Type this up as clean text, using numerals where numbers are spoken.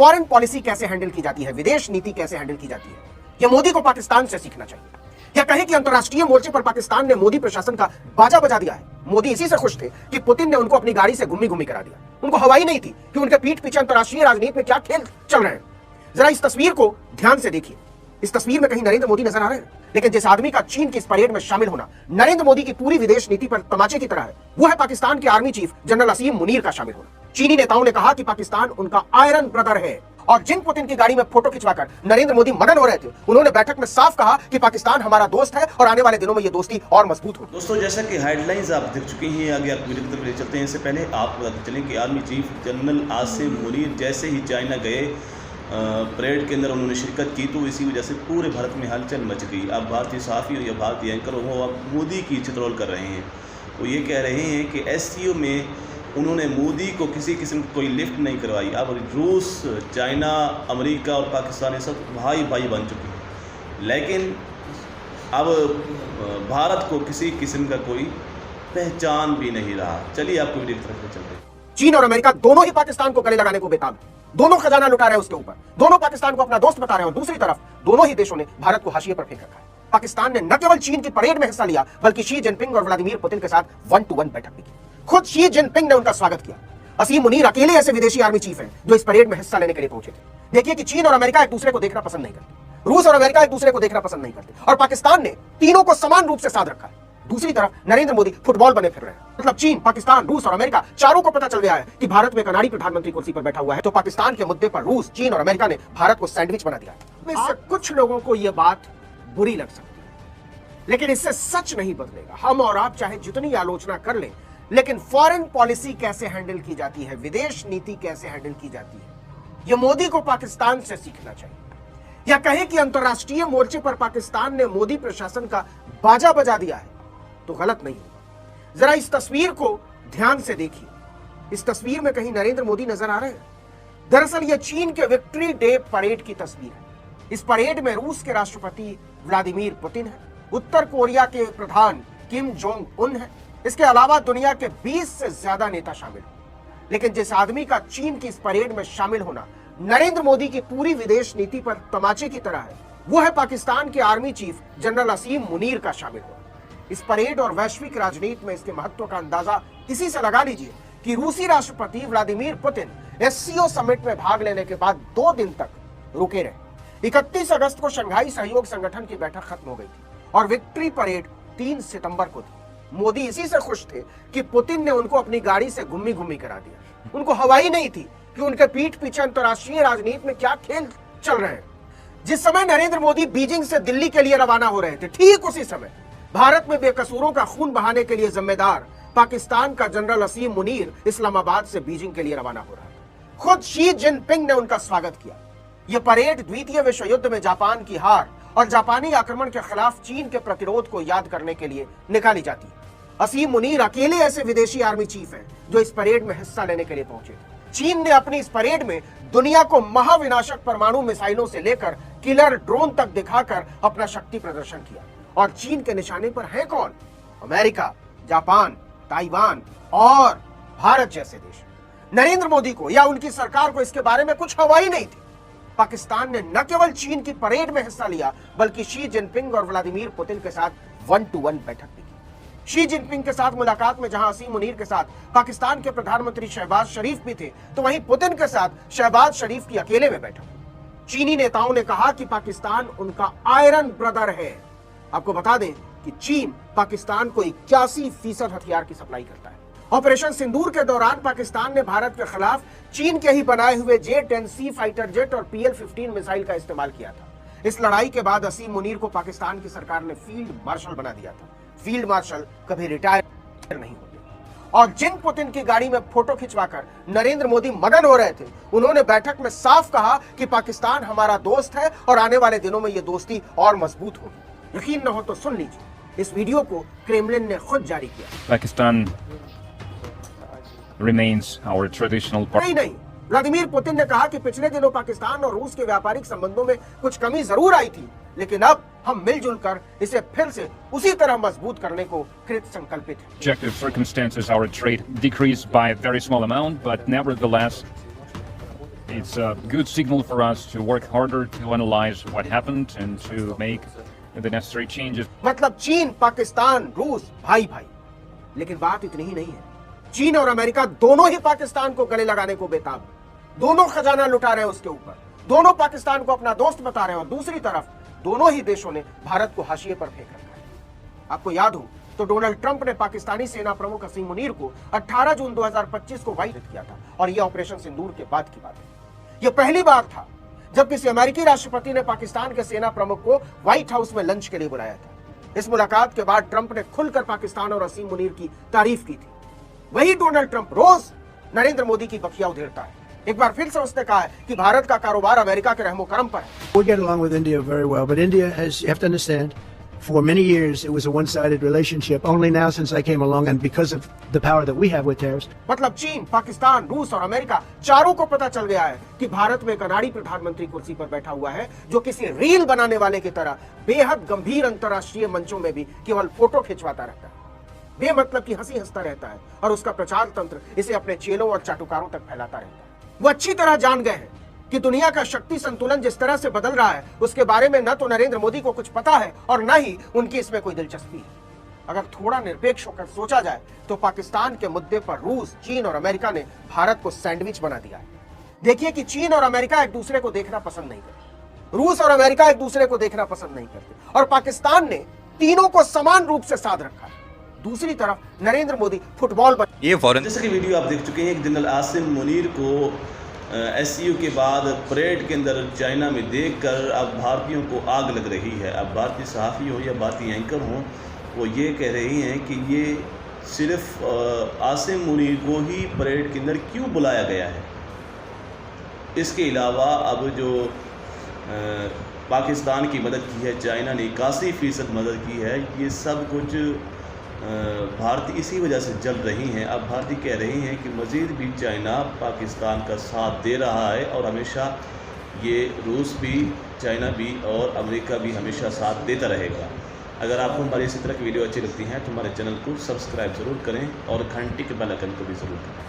Foreign policy कैसे handle की जाती है, विदेश नीति कैसे हैंडल की जाती है, यह मोदी को पाकिस्तान से सीखना चाहिए। या कहें कि अंतर्राष्ट्रीय मोर्चे पर पाकिस्तान ने मोदी प्रशासन का बाजा बजा दिया है। मोदी इसी से खुश थे कि पुतिन ने उनको अपनी गाड़ी से घुम्मी घुम्मी करा दिया। उनको हवाई नहीं थी कि उनके पीठ पीछे अंतर्राष्ट्रीय राजनीति में क्या खेल चल रहे हैं। जरा इस तस्वीर को ध्यान से देखिए। इस तस्वीर में कहीं नरेंद्र मोदी नजर आ रहे हैं, लेकिन जिस आदमी का चीन की इस परेड में शामिल होना नरेंद्र मोदी की पूरी विदेश नीति पर तमाचे की तरह है, वो है पाकिस्तान के आर्मी चीफ जनरल असीम मुनीर का शामिल होना। चीनी नेताओं ने कहा कि पाकिस्तान उनका आयरन ब्रदर है, और जिन पुतिन की गाड़ी में फोटो खिंचवाकर नरेंद्र मोदी मगन हो रहे थे, उन्होंने बैठक में साफ कहा कि पाकिस्तान हमारा दोस्त है और आने वाले दिनों में ये दोस्ती और मजबूत होगी। दोस्तों, जैसा कि हेडलाइंस आप देख चुके हैं, आगे आप वीडियो की तरफ ले चलते हैं। इससे पहले आप बताते चलें कि army chief general Asim Munir जैसे ही चाइना गए, परेड के अंदर उन्होंने शिरकत की, तो इसी वजह से पूरे भारत में हलचल मच गई। अब भारतीय सहाफ़ी या भारतीय एंकर वो अब मोदी की चित्रोल कर रहे हैं। वो ये कह रहे हैं कि SCO में उन्होंने मोदी को किसी किस्म की कोई लिफ्ट नहीं करवाई। अब रूस, चाइना, अमेरिका और पाकिस्तान ये सब भाई भाई बन चुके हैं, लेकिन अब भारत को किसी किस्म का कोई पहचान भी नहीं रहा। चलिए आपको वीडियो की तरफ चलते हैं। चीन और अमेरिका दोनों ही पाकिस्तान को गले लगाने को बेताब है। दोनों खजाना लुटा रहे हैं उसके ऊपर, दोनों पाकिस्तान को अपना दोस्त बता रहे हैं, और दूसरी तरफ दोनों ही देशों ने भारत को हाशिए पर फेंक रखा है। पाकिस्तान ने न केवल चीन की परेड में हिस्सा लिया, बल्कि शी जिनपिंग और व्लादिमीर पुतिन के साथ 1-to-1 बैठक भी की। खुद शी जिनपिंग ने उनका स्वागत किया। असीम मुनीर अकेले ऐसे विदेशी आर्मी चीफ हैं जो इस परेड में हिस्सा लेने के लिए पहुंचे थे। देखिए कि चीन और अमेरिका एक दूसरे को देखना पसंद नहीं करते, रूस और अमेरिका एक दूसरे को देखना पसंद नहीं करते, और पाकिस्तान ने तीनों को समान रूप से साध रखा है। दूसरी तरफ नरेंद्र मोदी फुटबॉल बने फिर रहे हैं। मतलब चीन, पाकिस्तान, रूस और अमेरिका चारों को पता चल गया है कि भारत में कनाडी प्रधानमंत्री कुर्सी पर बैठा हुआ है, तो पाकिस्तान के मुद्दे पर रूस, चीन और अमेरिका ने भारत को सैंडविच बना दिया है। इससे कुछ लोगों को यह बात बुरी लग सकती है, लेकिन इससे सच नहीं बदलेगा। हम और आप चाहे जितनी आलोचना कर लें, लेकिन फॉरेन पॉलिसी कैसे हैंडल की जाती है, विदेश नीति कैसे हैंडल की जाती है, यह मोदी को पाकिस्तान से सीखना चाहिए। या कहें कि अंतर्राष्ट्रीय मोर्चे पर पाकिस्तान ने मोदी प्रशासन का बाजा बजा दिया है, तो गलत नहीं होगा। जरा इस तस्वीर को ध्यान से देखिए। इस तस्वीर में कहीं नरेंद्र मोदी नजर आ रहे हैं। दरअसल यह चीन के विक्ट्री डे परेड की तस्वीर है। इस परेड में रूस के राष्ट्रपति व्लादिमीर पुतिन है, उत्तर कोरिया के प्रधान किम जोंग उन है, इसके अलावा दुनिया के 20 से ज्यादा नेता शामिल हैं। लेकिन जिस आदमी का चीन की इस परेड में शामिल होना नरेंद्र मोदी की पूरी विदेश नीति पर तमाचे की तरह है, वो है पाकिस्तान के आर्मी चीफ जनरल असीम मुनीर का शामिल होना। इस परेड और वैश्विक राजनीति में इसके महत्व का अंदाजा इसी से लगा लीजिए कि रूसी राष्ट्रपति व्लादिमीर पुतिन SCO समिट में भाग लेने के बाद 2 दिन तक रुके रहे। 31 अगस्त को शंघाई सहयोग संगठन की बैठक खत्म हो गई थी और विक्ट्री परेड 3 सितंबर को थी। मोदी इसी से खुश थे कि पुतिन ने उनको अपनी गाड़ी से घुम्मी घुम्मी करा दिया। उनको हवाई नहीं थी कि उनके पीठ पीछे अंतर्राष्ट्रीय राजनीति में क्या खेल चल रहे हैं। जिस समय नरेंद्र मोदी बीजिंग से दिल्ली के लिए रवाना हो रहे थे, ठीक उसी समय भारत में बेकसूरों का खून बहाने के लिए जिम्मेदार पाकिस्तान का जनरल असीम मुनीर इस्लामाबाद से बीजिंग के लिए रवाना हो रहा था। खुद शी जिनपिंग ने उनका स्वागत किया। यह परेड द्वितीय विश्व युद्ध में जापान की हार और जापानी आक्रमण के खिलाफ चीन के प्रतिरोध को याद करने के लिए निकाली जाती है। असीम मुनीर अकेले ऐसे विदेशी आर्मी चीफ हैं जो इस परेड में हिस्सा लेने के लिए पहुंचे। चीन ने अपनी इस परेड में दुनिया को महाविनाशक परमाणु मिसाइलों से लेकर किलर ड्रोन तक दिखाकर अपना शक्ति प्रदर्शन किया। और चीन के निशाने पर है कौन? अमेरिका, जापान, ताइवान और भारत जैसे देश। नरेंद्र मोदी को या उनकी सरकार को इसके बारे में कुछ हवा ही नहीं थी। पाकिस्तान ने न केवल चीन की परेड में हिस्सा लिया, बल्कि शी जिनपिंग और व्लादिमीर पुतिन के साथ 1-to-1 बैठक भी की। शी जिनपिंग के साथ मुलाकात में जहां असीम मुनीर के साथ पाकिस्तान के प्रधानमंत्री शहबाज शरीफ भी थे, तो वहीं पुतिन के साथ शहबाज शरीफ की अकेले में बैठक। चीनी नेताओं ने कहा कि पाकिस्तान उनका आयरन ब्रदर है। आपको बता दें कि चीन पाकिस्तान को 81% हथियार की सप्लाई करता है। ऑपरेशन सिंदूर के दौरान पाकिस्तान ने भारत के खिलाफ चीन के ही बनाए हुए J-10C फाइटर जेट और PL-15 मिसाइल का इस्तेमाल किया था। इस लड़ाई के बाद असीम मुनीर को पाकिस्तान की सरकार ने फील्ड मार्शल बना दिया था। फील्ड मार्शल कभी रिटायर नहीं होते। और जिन पुतिन की गाड़ी में फोटो खिंचवाकर नरेंद्र मोदी मगन हो रहे थे, उन्होंने बैठक में साफ कहा कि पाकिस्तान हमारा दोस्त है और आने वाले दिनों में यह दोस्ती और मजबूत होगी। यकीन न हो तो सुन लीजिए, इस वीडियो को क्रेमलिन ने खुद जारी किया। Pakistan remains our traditional partner. नहीं, व्लादिमीर पुतिन ने कहा कि पिछले दिनों पाकिस्तान और रूस के व्यापारिक संबंधों में कुछ कमी जरूर आई थी, लेकिन अब हम मिलजुल कर इसे फिर से उसी तरह मजबूत करने को कृत संकल्पित हैं। Objective circumstances, our trade decreased by a very small amount, but nevertheless, It's a good signal for us to work harder to analyze what happened and to make the necessary changes. मतलब चीन, पाकिस्तान, रूस भाई भाई। लेकिन बात इतनी ही नहीं है, चीन और अमेरिका दोनों ही पाकिस्तान को गले लगाने को बेताब हैं। दोनों खजाना लुटा रहे हैं उसके ऊपर, दोनों पाकिस्तान को अपना दोस्त बता रहे हैं और दूसरी तरफ दोनों ही देशों ने भारत को हाशिए पर फेंक रखा है। आपको याद हो तो डोनाल्ड ट्रंप ने पाकिस्तानी सेना प्रमुख असीम मुनीर को 18 जून 2025 को वाइट किया था और यह ऑपरेशन सिंदूर के बाद की बात है। यह पहली बार था जब किसी अमेरिकी राष्ट्रपति ने पाकिस्तान के सेना प्रमुख को व्हाइट हाउस में लंच के लिए बुलाया था। इस मुलाकात के बाद ट्रंप ने खुलकर पाकिस्तान और असीम मुनीर की तारीफ की थी। वही डोनाल्ड ट्रंप रोज नरेंद्र मोदी की बखिया उधेड़ता है। एक बार फिर से उसने कहा है कि भारत का कारोबार अमेरिका के रहमो करम पर है। We get along with India very well, but India has, you have to understand, for many years it was a one-sided relationship. Only now since I came along and because of the power that we have with terrorists. मतलब चीन, पाकिस्तान, रूस और America चारों को पता चल गया है कि भारत में एक अनाड़ी प्रधानमंत्री कुर्सी पर बैठा हुआ है जो किसी रील बनाने वाले की तरह बेहद गंभीर अंतर्राष्ट्रीय मंचों में भी केवल फोटो खिंचवाता रहता है, बेमतलब की हंसी हंसता रहता है और उसका प्रचार तंत्र इसे अपने चेलों और चाटुकारों तक फैलाता रहता है। वो अच्छी तरह जान गए हैं कि दुनिया का शक्ति संतुलन जिस तरह से बदल रहा है उसके बारे में न तो नरेंद्र मोदी को कुछ पता है और न ही उनकी इसमें कोई दिलचस्पी है। अगर थोड़ा निरपेक्ष होकर सोचा जाए तो पाकिस्तान के मुद्दे पर रूस, चीन और अमेरिका ने भारत को सैंडविच बना दिया है। देखिए कि चीन और अमेरिका एक दूसरे को देखना पसंद नहीं करते, रूस और अमेरिका एक दूसरे को देखना पसंद नहीं करते और पाकिस्तान ने तीनों को समान रूप से साध रखा है। दूसरी तरफ नरेंद्र मोदी फुटबॉल पर ये फौरन जैसे कि वीडियो आप देख चुके हैं कि जनरल आसिम मुनीर को एससीयू के बाद परेड के अंदर चाइना में देखकर अब भारतीयों को आग लग रही है। अब भारतीय सहाफ़ी हो या भारतीय एंकर हों, वो ये कह रही हैं कि ये सिर्फ आसिम मुनीर को ही परेड के अंदर क्यों बुलाया गया है। इसके अलावा अब जो पाकिस्तान की मदद की है चाइना ने 81% मदद की है, ये सब कुछ भारतीय इसी वजह से जल रही हैं। अब भारतीय कह रही हैं कि मज़ीद भी चाइना पाकिस्तान का साथ दे रहा है और हमेशा ये रूस भी, चाइना भी और अमेरिका भी हमेशा साथ देता रहेगा। अगर आपको हमारी इसी तरह की वीडियो अच्छी लगती हैं तो हमारे चैनल को सब्सक्राइब ज़रूर करें और घंटी के बेल आइकन को भी ज़रूर करें।